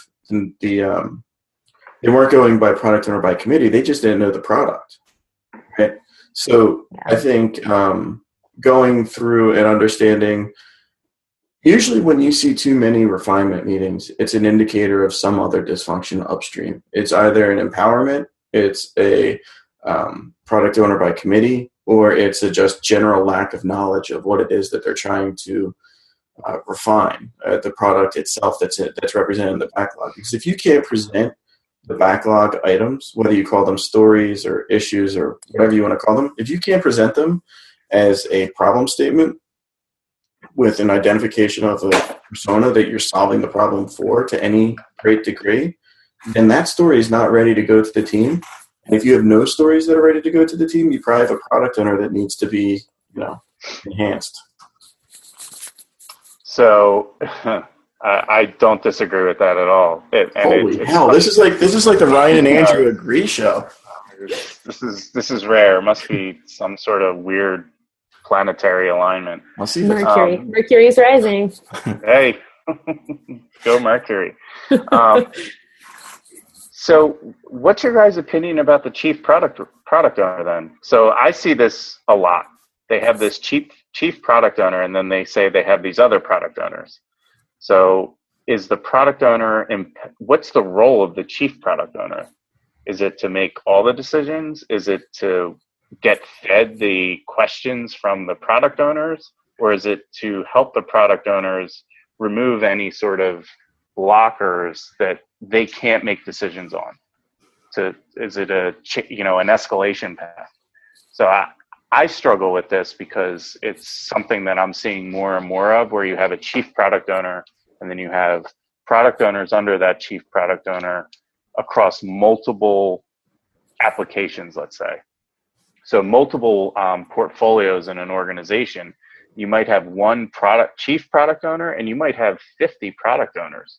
they weren't going by product owner by committee. They just didn't know the product, right? So I think going through and understanding, usually when you see too many refinement meetings, it's an indicator of some other dysfunction upstream. It's either an empowerment, it's a product owner by committee, or it's a just general lack of knowledge of what it is that they're trying to refine, the product itself that's represented in the backlog. Because if you can't present the backlog items, whether you call them stories or issues or whatever you want to call them, if you can't present them as a problem statement with an identification of a persona that you're solving the problem for to any great degree, then that story is not ready to go to the team. And if you have no stories that are ready to go to the team, you probably have a product owner that needs to be, enhanced. So I don't disagree with that at all. Holy hell! This is like the Ryan and Andrew agree show. This is rare. It must be some sort of weird planetary alignment. I'll see. Mercury's rising. Hey, go Mercury. So what's your guys' opinion about the chief product owner then? So I see this a lot. They have this chief product owner, and then they say they have these other product owners. So is the product owner, what's the role of the chief product owner? Is it to make all the decisions? Is it to get fed the questions from the product owners? Or is it to help the product owners remove any sort of blockers that they can't make decisions on. So is it an escalation path? So I struggle with this because it's something that I'm seeing more and more of, where you have a chief product owner and then you have product owners under that chief product owner across multiple applications, let's say. So multiple portfolios in an organization. You might have one chief product owner and you might have 50 product owners.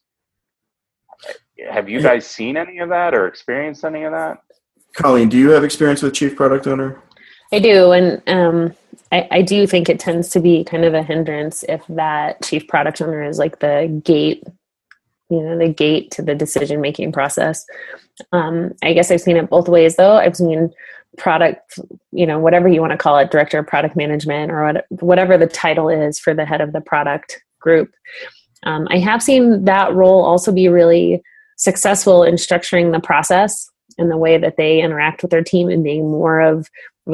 Have you guys seen any of that or experienced any of that? Colleen, do you have experience with chief product owner? I do, and I do think it tends to be kind of a hindrance if that chief product owner is like the gate to the decision-making process. I guess I've seen it both ways, though. I've seen product, whatever you want to call it, director of product management or whatever the title is for the head of the product group. I have seen that role also be really successful in structuring the process and the way that they interact with their team and being more of,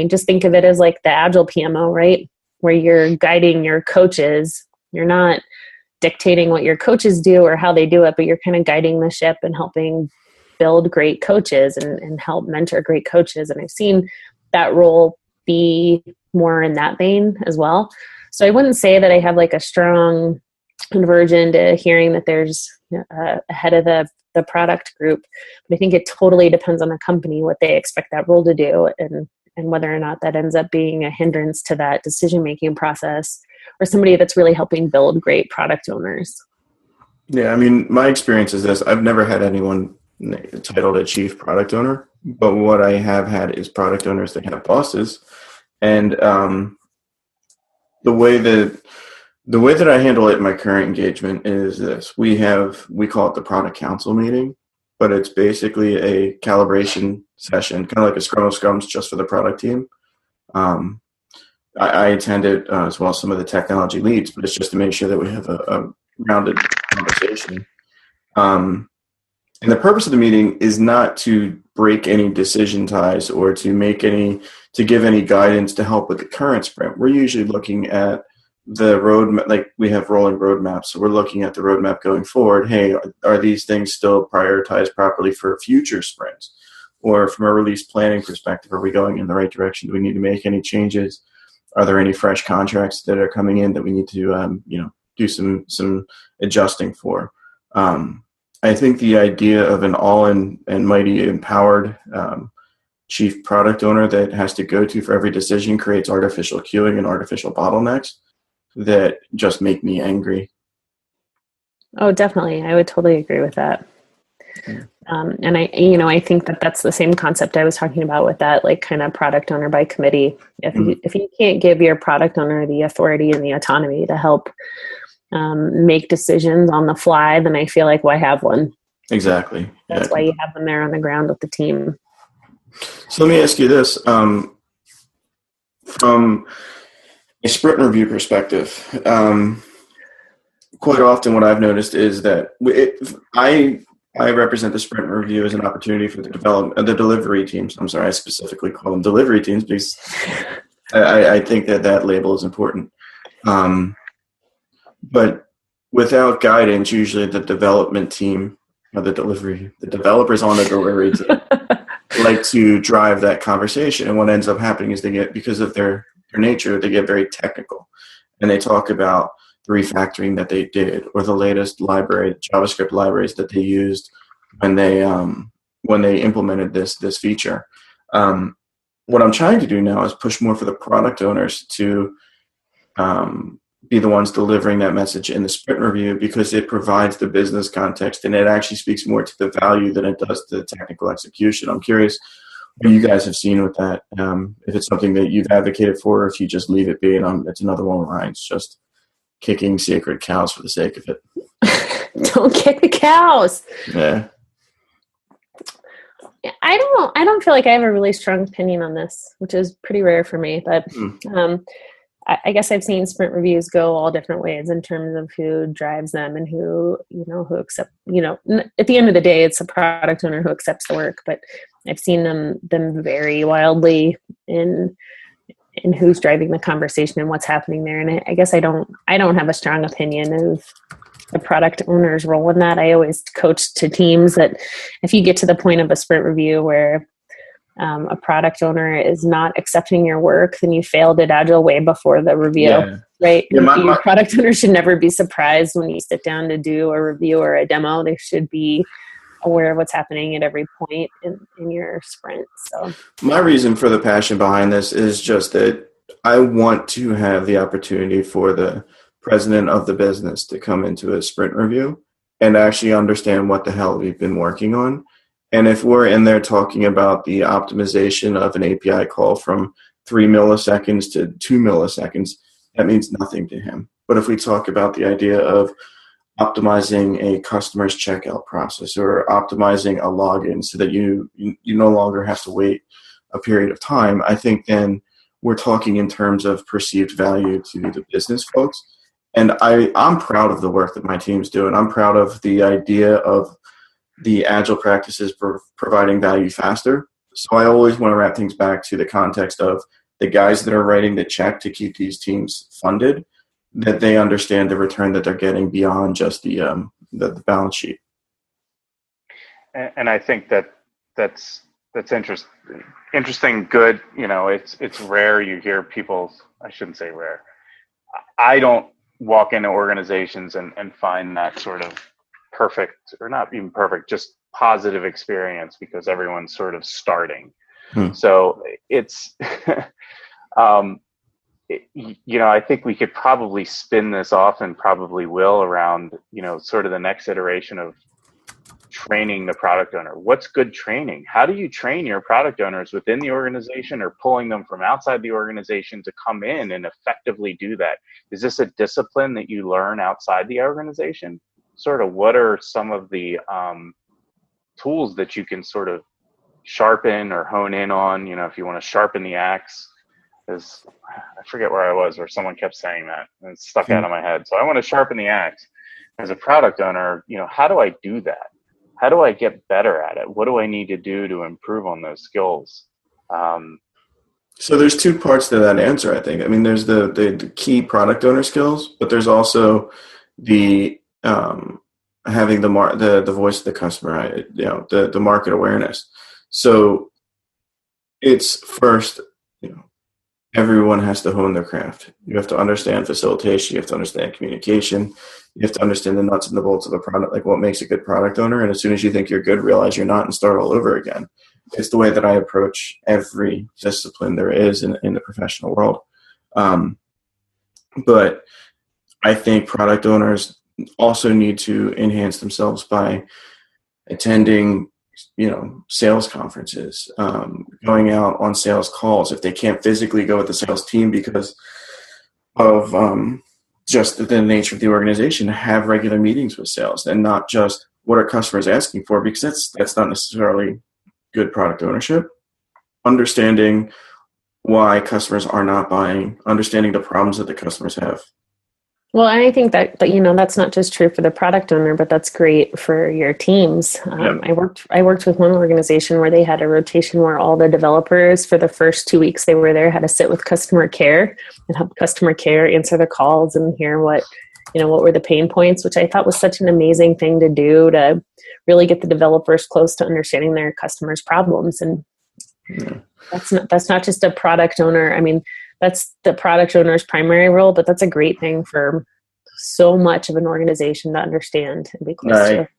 just think of it as like the Agile PMO, right? Where you're guiding your coaches. You're not dictating what your coaches do or how they do it, but you're kind of guiding the ship and helping build great coaches and help mentor great coaches. And I've seen that role be more in that vein as well. So I wouldn't say that I have like a strong conversion to hearing that there's a head of the product group, but I think it totally depends on the company, what they expect that role to do and whether or not that ends up being a hindrance to that decision-making process or somebody that's really helping build great product owners. Yeah, my experience is this. I've never had anyone titled a chief product owner, but what I have had is product owners that have bosses. And the way that I handle it in my current engagement is this. We call it the product council meeting, but it's basically a calibration session, kind of like a scrum of scrums just for the product team. I attend it as well as some of the technology leads, but it's just to make sure that we have a rounded conversation. And the purpose of the meeting is not to break any decision ties or to give any guidance to help with the current sprint. We're usually looking at the roadmap, like we have rolling roadmaps. So we're looking at the roadmap going forward. Hey, are these things still prioritized properly for future sprints? Or from a release planning perspective, are we going in the right direction? Do we need to make any changes? Are there any fresh contracts that are coming in that we need to, do some adjusting for? I think the idea of an all-in and mighty empowered chief product owner that has to go to for every decision creates artificial queuing and artificial bottlenecks that just make me angry. Oh, definitely. I would totally agree with that. Yeah. And I think that that's the same concept I was talking about with that, like kind of product owner by committee. If you can't give your product owner the authority and the autonomy to help make decisions on the fly, then I feel like why have one? Exactly. That's why you have them there on the ground with the team. So let me ask you this. From a sprint review perspective, quite often what I've noticed is that I represent the sprint review as an opportunity for the delivery teams. I'm sorry, I specifically call them delivery teams because I think that label is important. But without guidance, usually the development team or the developers on the delivery team like to drive that conversation. And what ends up happening is because of their nature, they get very technical and they talk about the refactoring that they did or the latest JavaScript libraries that they used when they implemented this feature. What I'm trying to do now is push more for the product owners to be the ones delivering that message in the sprint review because it provides the business context and it actually speaks more to the value than it does to the technical execution. I'm curious what you guys have seen with that, if it's something that you've advocated for or if you just leave it be and it's another one of mine. It's just kicking sacred cows for the sake of it. Don't kick the cows. Yeah. I don't feel like I have a really strong opinion on this, which is pretty rare for me, but I guess I've seen sprint reviews go all different ways in terms of who drives them and who accept, at the end of the day, it's a product owner who accepts the work, but I've seen them vary wildly in who's driving the conversation and what's happening there. And I guess I don't have a strong opinion of the product owner's role in that. I always coach to teams that if you get to the point of a sprint review where a product owner is not accepting your work, then you failed at Agile way before the review, Yeah. right? Yeah, Your product owner should never be surprised when you sit down to do a review or a demo. They should be aware of what's happening at every point in your sprint. So my reason for the passion behind this is just that I want to have the opportunity for the president of the business to come into a sprint review and actually understand what the hell we've been working on. And if we're in there talking about the optimization of an API call from 3 milliseconds to 2 milliseconds, that means nothing to him. But if we talk about the idea of optimizing a customer's checkout process or optimizing a login so that you no longer have to wait a period of time, I think then we're talking in terms of perceived value to the business folks. And I'm proud of the work that my team's doing. I'm proud of the idea of the Agile practices for providing value faster. So I always want to wrap things back to the context of the guys that are writing the check to keep these teams funded, that they understand the return that they're getting beyond just the balance sheet. And I think that's interesting. Good. It's rare you hear people. I shouldn't say rare. I don't walk into organizations and find that sort of perfect, or not even perfect, just positive experience, because everyone's sort of starting. So it's, I think we could probably spin this off, and probably will, around, sort of the next iteration of training the product owner. What's good training? How do you train your product owners within the organization, or pulling them from outside the organization to come in and effectively do that? Is this a discipline that you learn outside the organization? Sort of what are some of the tools that you can sort of sharpen or hone in on, if you want to sharpen the axe? Because I forget where I was, where someone kept saying that, and it stuck out of my head. So I want to sharpen the axe. As a product owner, how do I do that? How do I get better at it? What do I need to do to improve on those skills? So there's two parts to that answer, I think. I mean, there's the key product owner skills, but there's also the having the voice of the customer, the market awareness. So it's first, everyone has to hone their craft. You have to understand facilitation. You have to understand communication. You have to understand the nuts and the bolts of a product, like what makes a good product owner. And as soon as you think you're good, realize you're not and start all over again. It's the way that I approach every discipline there is in the professional world. But I think product owners also need to enhance themselves by attending, sales conferences, going out on sales calls. If they can't physically go with the sales team because of just the nature of the organization, have regular meetings with sales, and not just what are customers asking for, because that's not necessarily good product ownership. Understanding why customers are not buying, understanding the problems that the customers have. Well, I think that that's not just true for the product owner, but that's great for your teams. I worked with one organization where they had a rotation where all the developers, for the first 2 weeks they were there, had to sit with customer care and help customer care answer the calls and hear what were the pain points, which I thought was such an amazing thing to do, to really get the developers close to understanding their customers' problems. And that's not just a product owner. I mean, that's the product owner's primary role, but that's a great thing for so much of an organization to understand and be close to.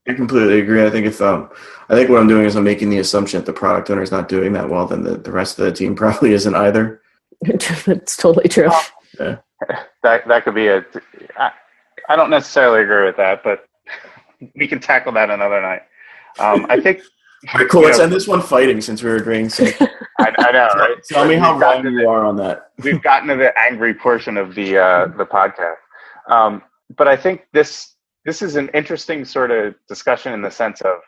I completely agree. I think I think what I'm doing is I'm making the assumption that the product owner is not doing that well, then the rest of the team probably isn't either. It's totally true. Yeah. That could be I don't necessarily agree with that, but we can tackle that another night. I think. All right, cool. Let's end this one fighting, since we're agreeing. So. I know, right? Tell me how wrong you are on that. We've gotten to the angry portion of the podcast, but I think this is an interesting sort of discussion, in the sense of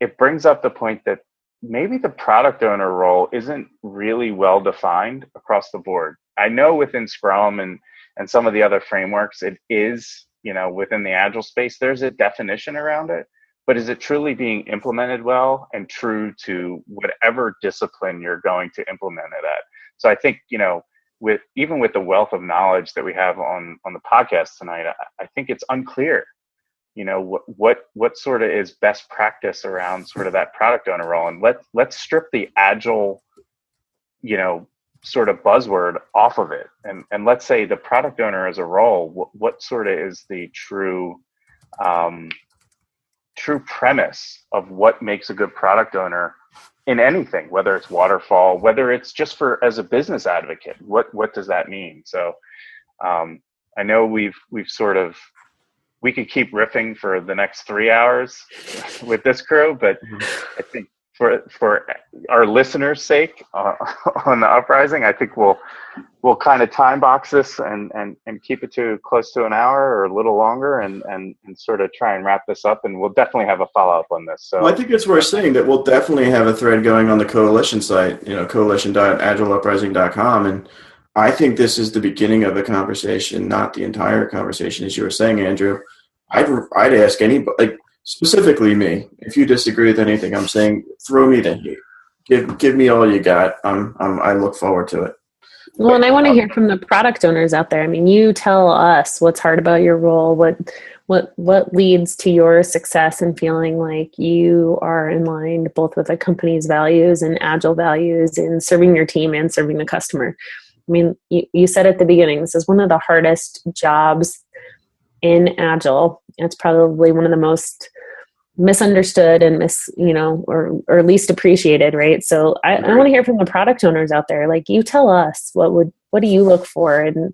it brings up the point that maybe the product owner role isn't really well defined across the board. I know within Scrum and some of the other frameworks, it is, within the Agile space, there's a definition around it. But is it truly being implemented well and true to whatever discipline you're going to implement it at? So I think, with the wealth of knowledge that we have on the podcast tonight, I think it's unclear. what sort of is best practice around sort of that product owner role, and let's strip the agile, sort of buzzword off of it, and let's say the product owner as a role, what sort of is the true premise of what makes a good product owner in anything, whether it's waterfall, whether it's just for as a business advocate, what does that mean? So I know we've sort of, we could keep riffing for the next 3 hours with this crew, but I think for our listeners' sake on the Uprising, I think we'll kind of time box this and keep it to close to an hour or a little longer, and sort of try and wrap this up. And we'll definitely have a follow up on this. So well, I think it's worth saying that we'll definitely have a thread going on the coalition site, coalition.agileuprising.com, and I think this is the beginning of a conversation, not the entire conversation, as you were saying, Andrew. I'd ask anybody, like specifically me, if you disagree with anything I'm saying, throw me the heat. Give me all you got. I look forward to it. Well, and I want to hear from the product owners out there. I mean, you tell us what's hard about your role, what leads to your success and feeling like you are in line both with the company's values and Agile values in serving your team and serving the customer. I mean, you said at the beginning, this is one of the hardest jobs in Agile. It's probably one of the most misunderstood and or least appreciated, right? So I want to hear from the product owners out there. Like, you tell us what do you look for in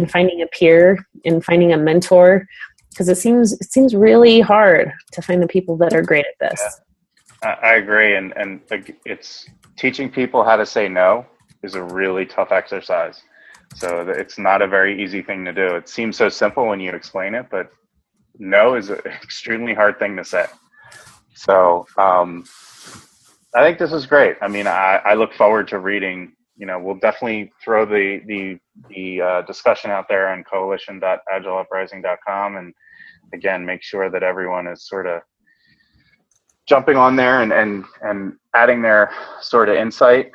finding a peer and finding a mentor, because it seems really hard to find the people that are great at this. Yeah, I agree, and it's teaching people how to say no is a really tough exercise. So it's not a very easy thing to do. It seems so simple when you explain it, but no is an extremely hard thing to say. So I think this is great. I mean, I look forward to reading. We'll definitely throw the discussion out there on coalition.agileuprising.com, and again, make sure that everyone is sort of jumping on there and adding their sort of insight.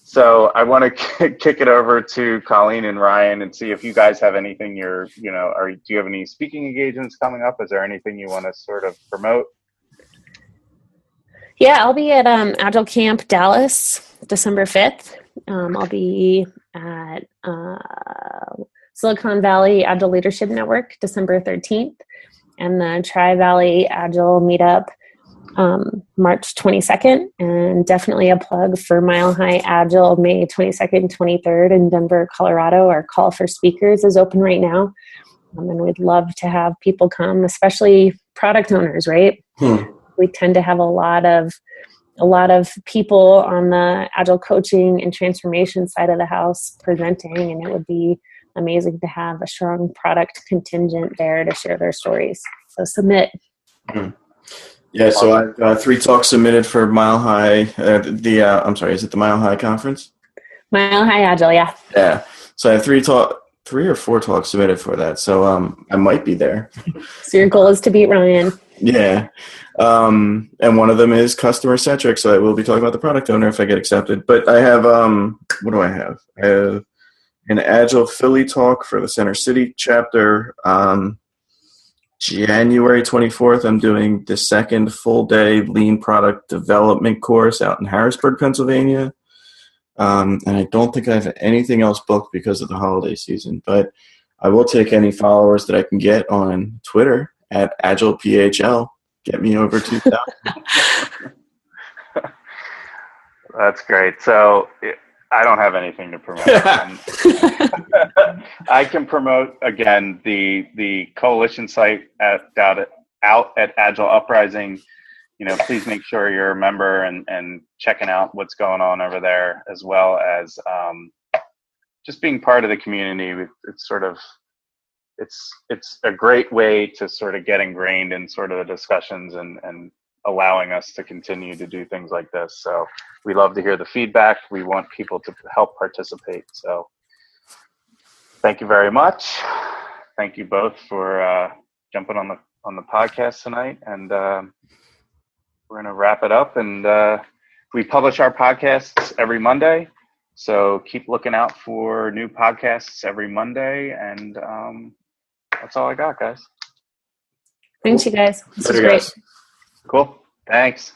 So I want to kick it over to Colleen and Ryan and see if you guys have anything do you have any speaking engagements coming up? Is there anything you want to sort of promote? Yeah, I'll be at Agile Camp Dallas, December 5th. I'll be at Silicon Valley Agile Leadership Network, December 13th, and the Tri-Valley Agile Meetup, March 22nd, and definitely a plug for Mile High Agile, May 22nd, 23rd in Denver, Colorado. Our call for speakers is open right now, and we'd love to have people come, especially product owners, right? We tend to have a lot of people on the Agile coaching and transformation side of the house presenting, and it would be amazing to have a strong product contingent there to share their stories. So submit. Yeah, so I've got 3 talks submitted for Mile High. I'm sorry, is it the Mile High conference? Mile High Agile, yeah. Yeah, so I have 3 or 4 talks submitted for that. So I might be there. So your goal is to beat Ryan. Yeah, and one of them is customer centric. So I will be talking about the product owner if I get accepted. But I have what do I have? I have an Agile Philly talk for the Center City chapter. January 24th, I'm doing the second full day lean product development course out in Harrisburg, Pennsylvania. And I don't think I have anything else booked because of the holiday season, but I will take any followers that I can get on Twitter at AgilePHL. Get me over 2,000. That's great. So I don't have anything to promote. I can promote, again, the coalition site out at Agile Uprising. Please make sure you're a member and checking out what's going on over there, as well as just being part of the community. It's a great way to sort of get ingrained in sort of the discussions and allowing us to continue to do things like this. So we love to hear the feedback. We want people to help participate. So thank you very much. Thank you both for jumping on the podcast tonight. And we're going to wrap it up. And we publish our podcasts every Monday. So keep looking out for new podcasts every Monday. And that's all I got, guys. Thanks, you guys. This was Later, great. guys. Cool. Thanks.